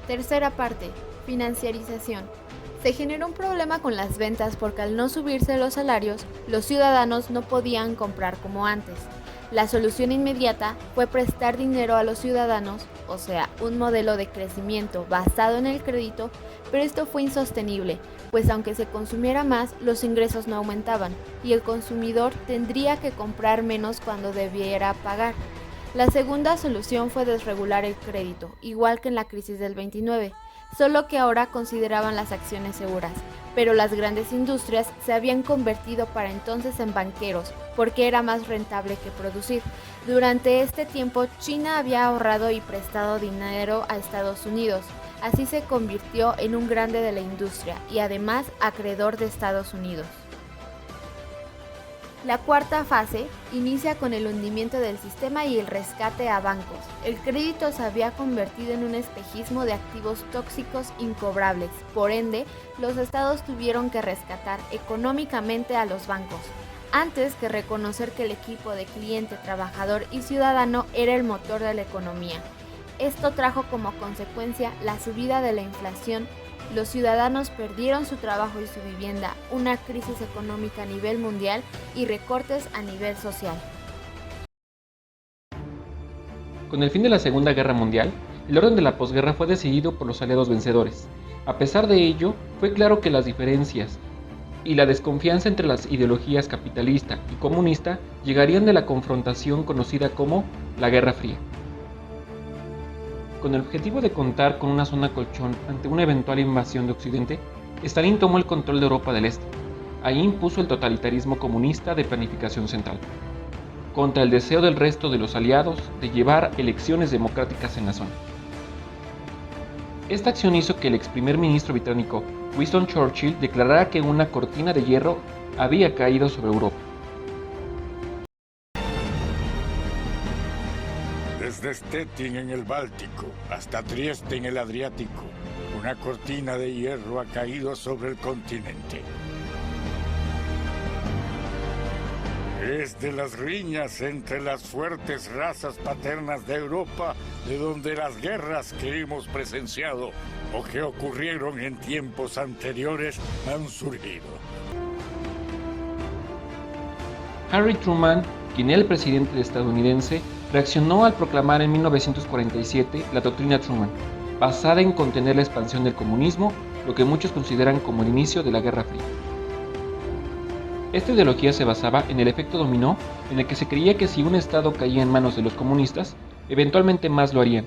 Tercera parte, financiarización. Se generó un problema con las ventas porque al no subirse los salarios, los ciudadanos no podían comprar como antes. La solución inmediata fue prestar dinero a los ciudadanos, o sea, un modelo de crecimiento basado en el crédito, pero esto fue insostenible, pues aunque se consumiera más, los ingresos no aumentaban y el consumidor tendría que comprar menos cuando debiera pagar. La segunda solución fue desregular el crédito, igual que en la crisis del 29, solo que ahora consideraban las acciones seguras, pero las grandes industrias se habían convertido para entonces en banqueros, porque era más rentable que producir. Durante este tiempo, China había ahorrado y prestado dinero a Estados Unidos, así se convirtió en un grande de la industria y además acreedor de Estados Unidos. La cuarta fase inicia con el hundimiento del sistema y el rescate a bancos. El crédito se había convertido en un espejismo de activos tóxicos incobrables. Por ende, los estados tuvieron que rescatar económicamente a los bancos, antes que reconocer que el equipo de cliente, trabajador y ciudadano era el motor de la economía. Esto trajo como consecuencia la subida de la inflación. Los ciudadanos perdieron su trabajo y su vivienda, una crisis económica a nivel mundial y recortes a nivel social. Con el fin de la Segunda Guerra Mundial, el orden de la posguerra fue decidido por los aliados vencedores. A pesar de ello, fue claro que las diferencias y la desconfianza entre las ideologías capitalista y comunista llegarían de la confrontación conocida como la Guerra Fría. Con el objetivo de contar con una zona colchón ante una eventual invasión de Occidente, Stalin tomó el control de Europa del Este. Ahí impuso el totalitarismo comunista de planificación central, contra el deseo del resto de los aliados de llevar elecciones democráticas en la zona. Esta acción hizo que el ex primer ministro británico Winston Churchill declarara que una cortina de hierro había caído sobre Europa. Desde Stettin en el Báltico hasta Trieste en el Adriático, una cortina de hierro ha caído sobre el continente. Es de las riñas entre las fuertes razas paternas de Europa de donde las guerras que hemos presenciado o que ocurrieron en tiempos anteriores han surgido. Harry Truman, quien era el presidente estadounidense, reaccionó al proclamar en 1947 la doctrina Truman, basada en contener la expansión del comunismo, lo que muchos consideran como el inicio de la Guerra Fría. Esta ideología se basaba en el efecto dominó, en el que se creía que si un estado caía en manos de los comunistas, eventualmente más lo harían.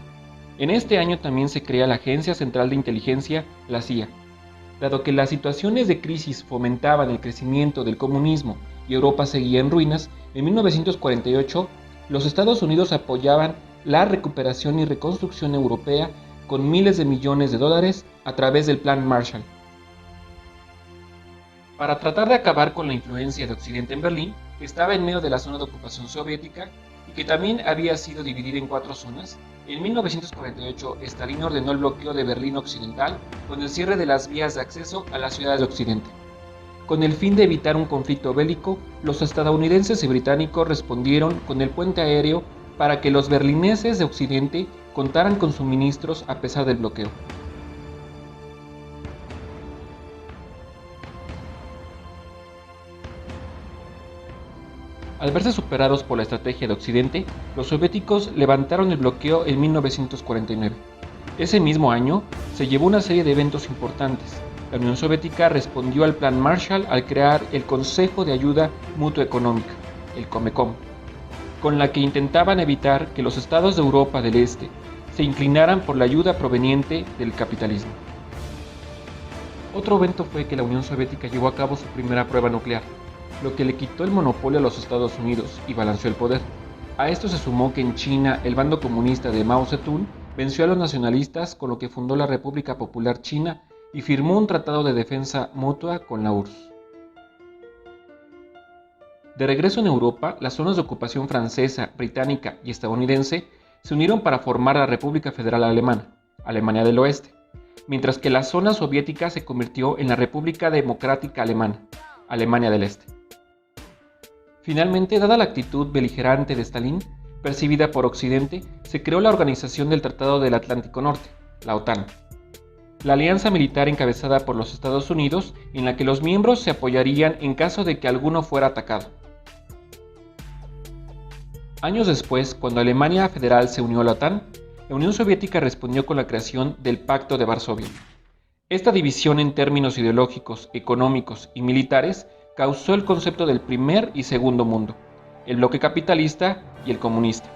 En este año también se crea la Agencia Central de Inteligencia, la CIA. Dado que las situaciones de crisis fomentaban el crecimiento del comunismo y Europa seguía en ruinas, en 1948 los Estados Unidos apoyaban la recuperación y reconstrucción europea con miles de millones de dólares a través del Plan Marshall. Para tratar de acabar con la influencia de Occidente en Berlín, que estaba en medio de la zona de ocupación soviética y que también había sido dividida en 4 zonas, en 1948 Stalin ordenó el bloqueo de Berlín Occidental con el cierre de las vías de acceso a las ciudades de Occidente. Con el fin de evitar un conflicto bélico, los estadounidenses y británicos respondieron con el puente aéreo para que los berlineses de Occidente contaran con suministros a pesar del bloqueo. Al verse superados por la estrategia de Occidente, los soviéticos levantaron el bloqueo en 1949. Ese mismo año, se llevó una serie de eventos importantes. La Unión Soviética respondió al Plan Marshall al crear el Consejo de Ayuda Mutua Económica, el Comecon, con la que intentaban evitar que los estados de Europa del Este se inclinaran por la ayuda proveniente del capitalismo. Otro evento fue que la Unión Soviética llevó a cabo su primera prueba nuclear, lo que le quitó el monopolio a los Estados Unidos y balanceó el poder. A esto se sumó que en China el bando comunista de Mao Zedong venció a los nacionalistas, con lo que fundó la República Popular China y firmó un tratado de defensa mutua con la URSS. De regreso en Europa, las zonas de ocupación francesa, británica y estadounidense se unieron para formar la República Federal Alemana, Alemania del Oeste, mientras que la zona soviética se convirtió en la República Democrática Alemana, Alemania del Este. Finalmente, dada la actitud beligerante de Stalin, percibida por Occidente, se creó la Organización del Tratado del Atlántico Norte, la OTAN, la alianza militar encabezada por los Estados Unidos, en la que los miembros se apoyarían en caso de que alguno fuera atacado. Años después, cuando Alemania Federal se unió a la OTAN, la Unión Soviética respondió con la creación del Pacto de Varsovia. Esta división en términos ideológicos, económicos y militares causó el concepto del primer y segundo mundo, el bloque capitalista y el comunista,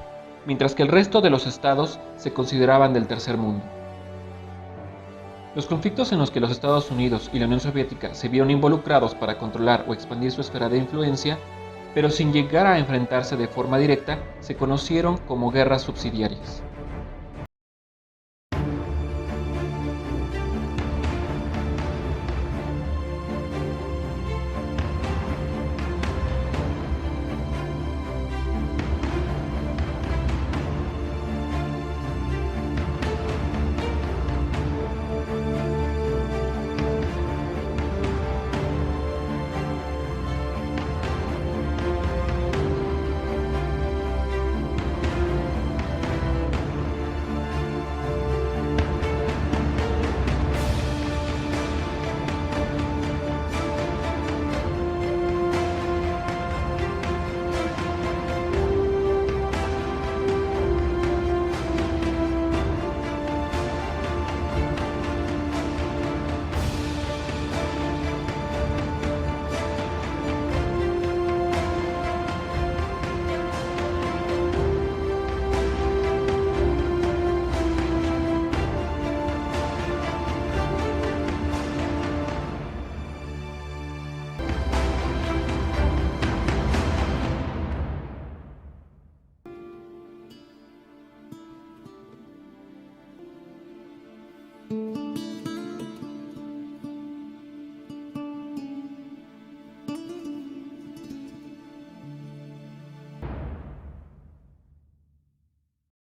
mientras que el resto de los estados se consideraban del tercer mundo. Los conflictos en los que los Estados Unidos y la Unión Soviética se vieron involucrados para controlar o expandir su esfera de influencia, pero sin llegar a enfrentarse de forma directa, se conocieron como guerras subsidiarias.